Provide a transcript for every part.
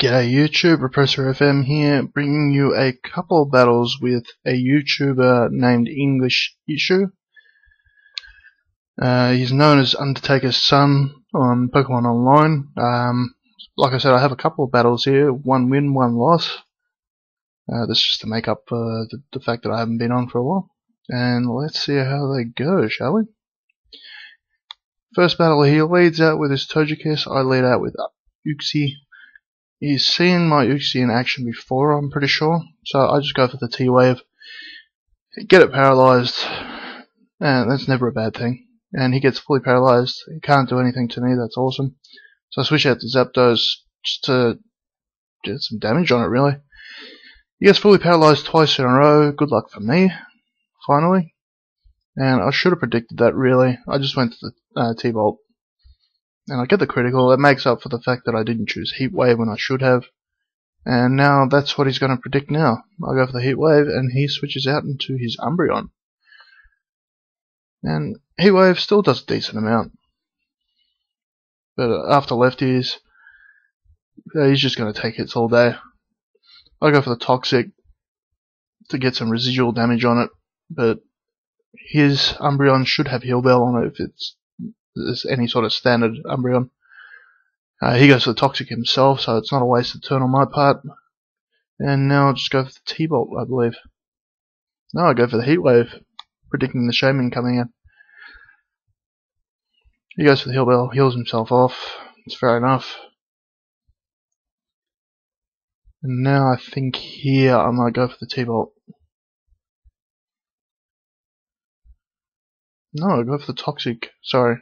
G'day YouTube, RepressorFM here, bringing you a couple of battles with a YouTuber named englishisshu. He's known as Undertaker's son on Pokemon Online. Like I said, I have a couple of battles here, one win, one loss. That's just to make up the fact that I haven't been on for a while. And let's see how they go, shall we? First battle, he leads out with his Togekiss, I lead out with Uxie. He's seen my Uxie in action before, I'm pretty sure, so I just go for the T-Wave, get it paralyzed, and that's never a bad thing. And he gets fully paralyzed, he can't do anything to me, that's awesome. So I switch out to Zapdos just to get some damage on it, really. He gets fully paralyzed twice in a row, good luck for me, finally. And I should have predicted that, really. I just went to the T-Bolt. And I get the critical. It makes up for the fact that I didn't choose Heat Wave when I should have. And now that's what he's going to predict now. I go for the Heat Wave and he switches out into his Umbreon. And Heat Wave still does a decent amount. But after lefties, he's just going to take hits all day. I go for the Toxic to get some residual damage on it. But his Umbreon should have Heal Bell on it if there's any sort of standard Umbreon. He goes for the Toxic himself, so it's not a wasted turn on my part. And now I'll just go for the T-Bolt, I believe. No, I go for the Heat Wave, predicting the Shaman coming in. He goes for the Heal Bell, heals himself off. It's fair enough. And now I think here I might go for the T-Bolt. No, I go for the Toxic, sorry.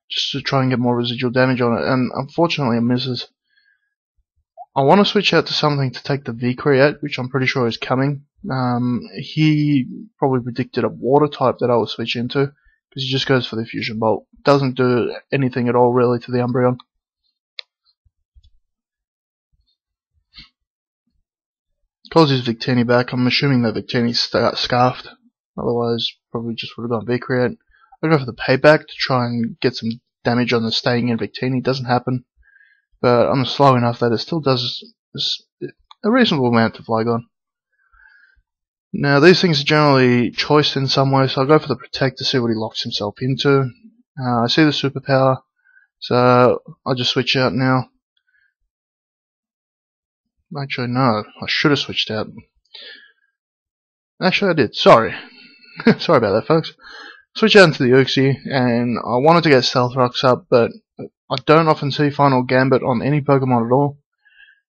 Just to try and get more residual damage on it, and unfortunately it misses. I want to switch out to something to take the V-Create, which I'm pretty sure is coming. He probably predicted a water type that I would switch into, because he just goes for the Fusion Bolt. Doesn't do anything at all really to the Umbreon. Calls his Victini back. I'm assuming that Victini's scarfed, otherwise probably just would have gone V-Create. I go for the Payback to try and get some damage on the staying in Victini. Doesn't happen, but I'm slow enough that it still does a reasonable amount to Flygon. Now these things are generally choiced in some way, so I'll go for the Protect to see what he locks himself into. I see the Superpower, so I'll just switch out now. Actually no, I should have switched out. Actually I did, sorry. Sorry about that, folks. Switch out into the Uxie, and I wanted to get Stealth Rocks up, but I don't often see Final Gambit on any Pokemon at all.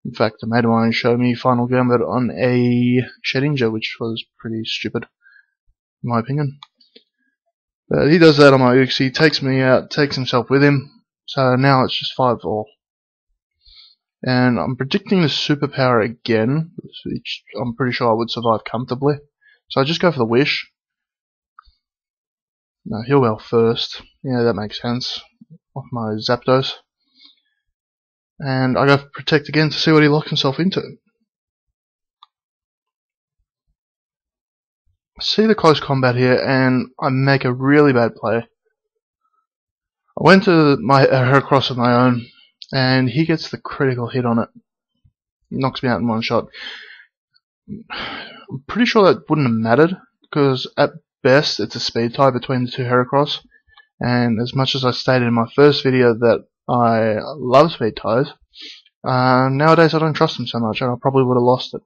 In fact, a mate of mine showed me Final Gambit on a Shedinja, which was pretty stupid, in my opinion. But he does that on my Uxie, takes me out, takes himself with him, so now it's just 5-4. And I'm predicting the Superpower again, which I'm pretty sure I would survive comfortably. So I just go for the Wish. No, Heal Bell first. Yeah, that makes sense. Off my Zapdos. And I go for Protect again to see what he locks himself into. I see the close combat here, and I make a really bad play. I went to my Heracross of my own, and he gets the critical hit on it. Knocks me out in one shot. I'm pretty sure that wouldn't have mattered, because at best it's a speed tie between the two Heracross, and as much as I stated in my first video that I love speed ties, nowadays I don't trust them so much, and I probably would have lost it,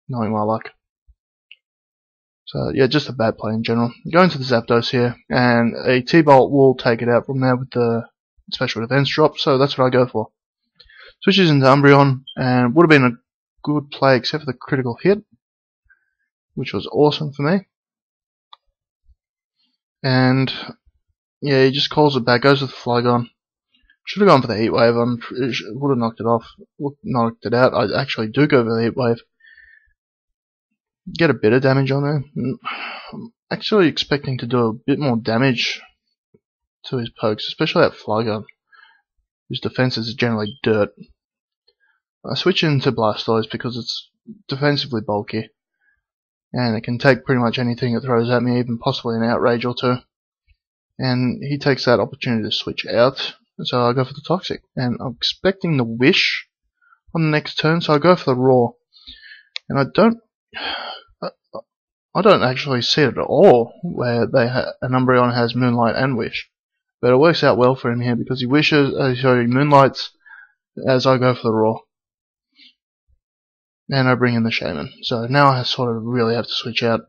knowing my luck. So yeah, just a bad play in general. Going to the Zapdos here, and a T-Bolt will take it out from there with the special defense drop, so that's what I go for. Switches into Umbreon, and would have been a good play except for the critical hit, which was awesome for me. And yeah, he just calls it back, goes with the Flygon. Should have gone for the Heat Wave. Would have knocked it off, knocked it out. I actually do go for the Heat Wave. Get a bit of damage on there. I'm actually expecting to do a bit more damage to his pokes, especially that Flygon, whose defenses are generally dirt. I switch into Blastoise because it's defensively bulky, and it can take pretty much anything it throws at me, even possibly an Outrage or two. And he takes that opportunity to switch out, so I go for the Toxic. And I'm expecting the Wish on the next turn, so I go for the Raw. And I don't actually see it at all where an Umbreon has Moonlight and Wish. But it works out well for him here because he Moonlights as I go for the Raw. And I bring in the Shaman. So now I sort of really have to switch out.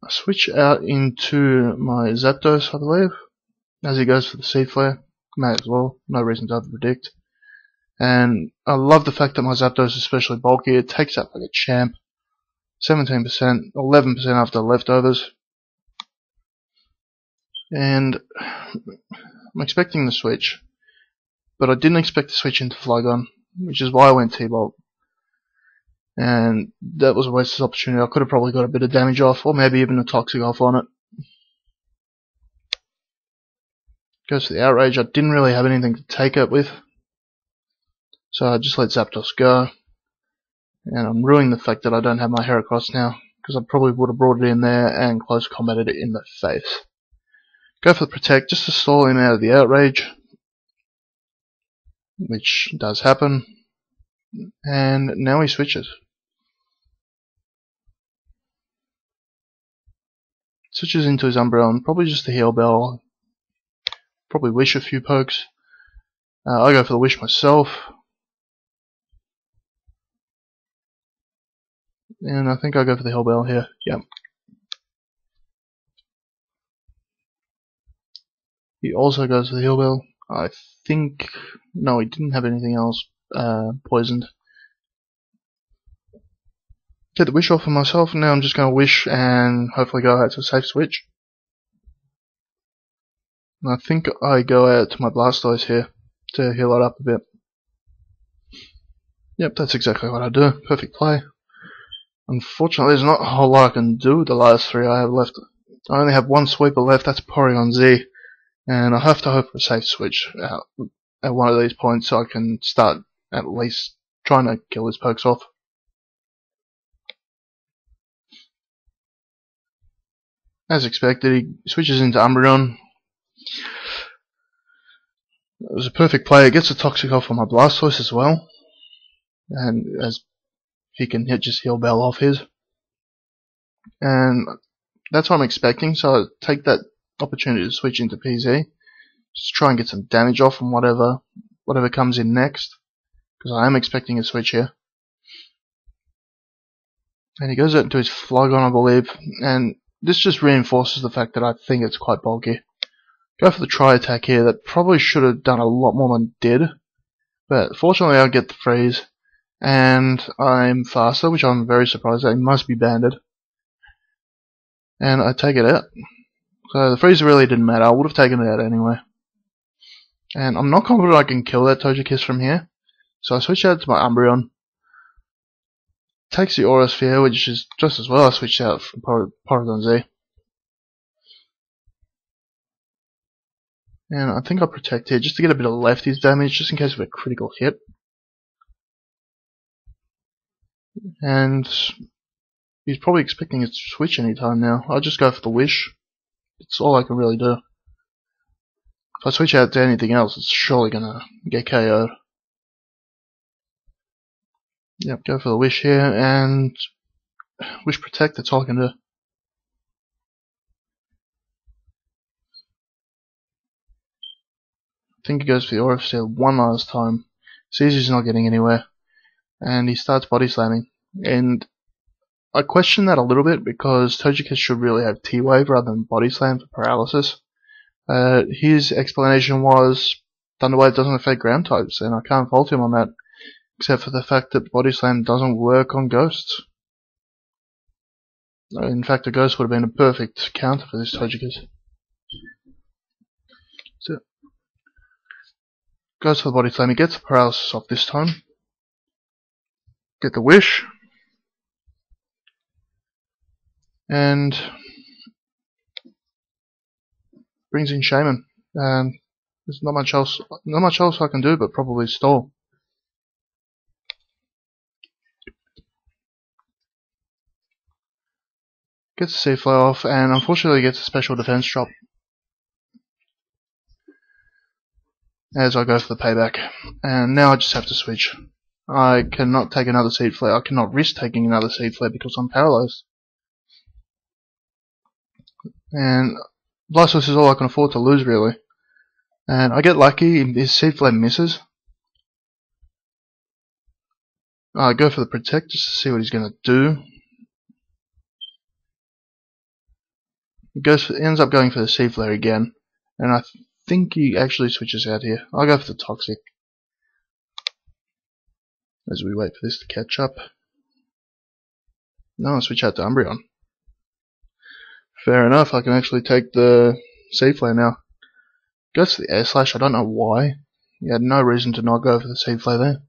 I switch out into my Zapdos, I believe, as he goes for the Seed Flare. May as well, no reason to over-predict. And I love the fact that my Zapdos is especially bulky. It takes up like a champ. 17%, 11% after leftovers. And I'm expecting the switch. But I didn't expect to switch into Flygon, which is why I went T-Bolt. And that was a wasted opportunity. I could have probably got a bit of damage off, or maybe even a Toxic off on it. Goes for the Outrage. I didn't really have anything to take it with. So I just let Zapdos go. And I'm ruining the fact that I don't have my Heracross now, because I probably would have brought it in there and close combated it in the face. Go for the Protect just to stall him out of the Outrage, which does happen. And now he switches. Switches into his Umbreon, probably just a Heal Bell. Probably Wish a few pokes. I go for the Wish myself. And I think I go for the Heal Bell here. Yep. He also goes for the Heal Bell. I think... No, he didn't have anything else poisoned. Get the Wish off of myself, and now I'm just going to Wish and hopefully go out to a safe switch. And I think I go out to my Blastoise here to heal it up a bit. Yep, that's exactly what I do. Perfect play. Unfortunately, there's not a whole lot I can do with the last three I have left. I only have one sweeper left, that's Porygon Z. And I have to hope for a safe switch at one of these points so I can start at least trying to kill his pokes off. As expected, he switches into Umbreon. It was a perfect play. It gets a Toxic off on my Blastoise as well. And as he can just Heal Bell off his. And that's what I'm expecting, so I take that opportunity to switch into PZ. Just try and get some damage off from whatever comes in next. Because I am expecting a switch here. And he goes out into his Flygon, I believe. And this just reinforces the fact that I think it's quite bulky. Go for the Tri-Attack here. That probably should have done a lot more than it did. But fortunately I get the freeze. And I'm faster, which I'm very surprised at. He must be banded. And I take it out. So the freeze really didn't matter. I would have taken it out anyway. And I'm not confident I can kill that Togekiss from here. So I switch out to my Umbreon. Takes the Aura Sphere, which is just as well I switched out from Porygon Z. And I think I'll Protect here just to get a bit of lefties damage, just in case of a critical hit. And he's probably expecting it to switch anytime now. I'll just go for the Wish. It's all I can really do. If I switch out to anything else, it's surely gonna get KO'd. Yep, go for the Wish here, and Wish Protect, that's all I can do. I think he goes for the Aura Sphere one last time. Sees he's not getting anywhere. And he starts Body Slamming. And I question that a little bit because Togekiss should really have T-Wave rather than Body Slam for paralysis. His explanation was Thunder Wave doesn't affect ground types, and I can't fault him on that, except for the fact that Body Slam doesn't work on ghosts. In fact, a ghost would have been a perfect counter for this Togekiss. So, goes for the Body Slam, he gets the paralysis off this time. Get the Wish. And brings in Shaman. There's not much else I can do but probably stall. Gets the Sea Flare off, and unfortunately gets a special defense drop. as I go for the payback. And now I just have to switch. I cannot take another seed flare. I cannot risk taking another seed flare because I'm paralyzed. And Blastoise is all I can afford to lose, really. And I get lucky if his seed flare misses. I go for the protect just to see what he's going to do. He ends up going for the seed flare again. And I think he actually switches out here. I'll go for the toxic as we wait for this to catch up. No, I'll switch out to Umbreon. Fair enough, I can actually take the seed flare now. Goes for the air slash, I don't know why. He had no reason to not go for the seed flare there.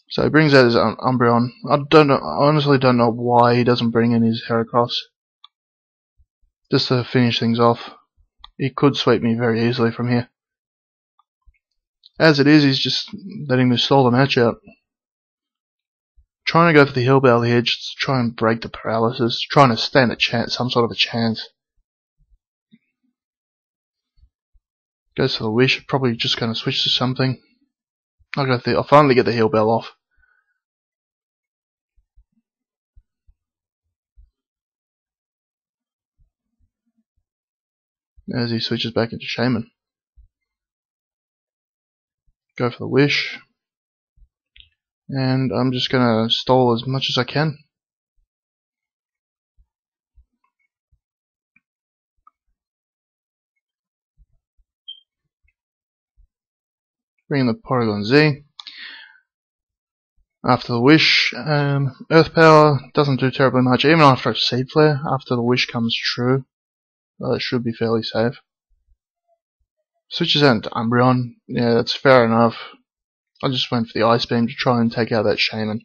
So he brings out his Umbreon. I honestly don't know why he doesn't bring in his Heracross. Just to finish things off. He could sweep me very easily from here. As it is, he's just letting me stall the match out. Trying to go for the Heal Bell here, just to try and break the paralysis. Trying to stand a chance, some sort of a chance. Goes for the Wish, probably just going to switch to something. I'll finally get the Heal Bell off. As he switches back into Shaman. Go for the Wish. And I'm just going to stall as much as I can. Bring in the Porygon Z. After the Wish, Earth Power doesn't do terribly much, even after a Seed Flare. After the Wish comes true, it should be fairly safe. Switches out into Umbreon. Yeah, that's fair enough. I just went for the Ice Beam to try and take out that Shaman.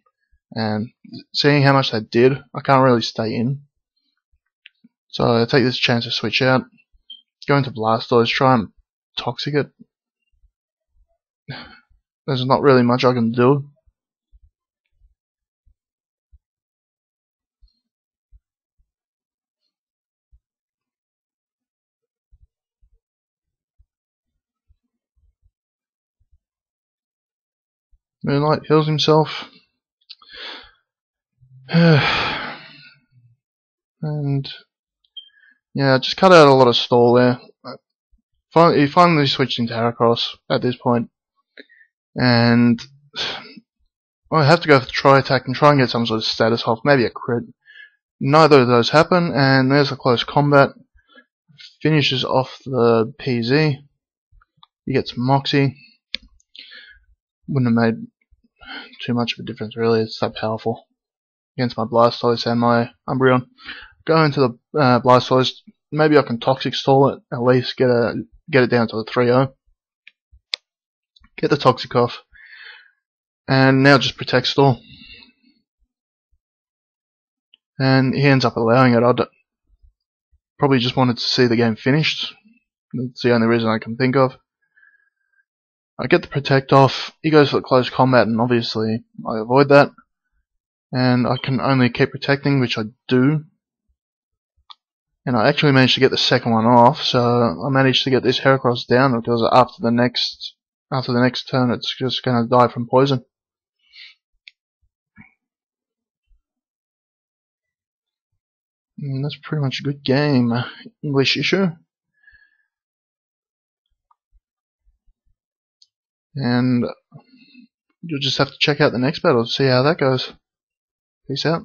And seeing how much that did, I can't really stay in. So I take this chance to switch out. Go into Blastoise, try and Toxic it. There's not really much I can do. Moonlight heals himself. And yeah, I just cut out a lot of stall there. He finally switched into Heracross at this point. And I have to go for the Tri-Attack and try and get some sort of status off, maybe a crit. Neither of those happen, and there's a close combat. Finishes off the PZ. He gets Moxie. Wouldn't have made too much of a difference really, it's that powerful. Against my Blastoise and my Umbreon. Go into the Blastoise, maybe I can Toxic stall it, at least get it down to a 3-0. Get the Toxic off. And now just Protect stall. And he ends up allowing it. I probably just wanted to see the game finished. That's the only reason I can think of. I get the Protect off, he goes for the close combat, and obviously I avoid that. And I can only keep protecting, which I do. And I actually managed to get the second one off, so I managed to get this Heracross down, because after the next turn it's just going to die from poison. And that's pretty much a good game. Englishisshu. And you'll just have to check out the next battle to see how that goes. Peace out.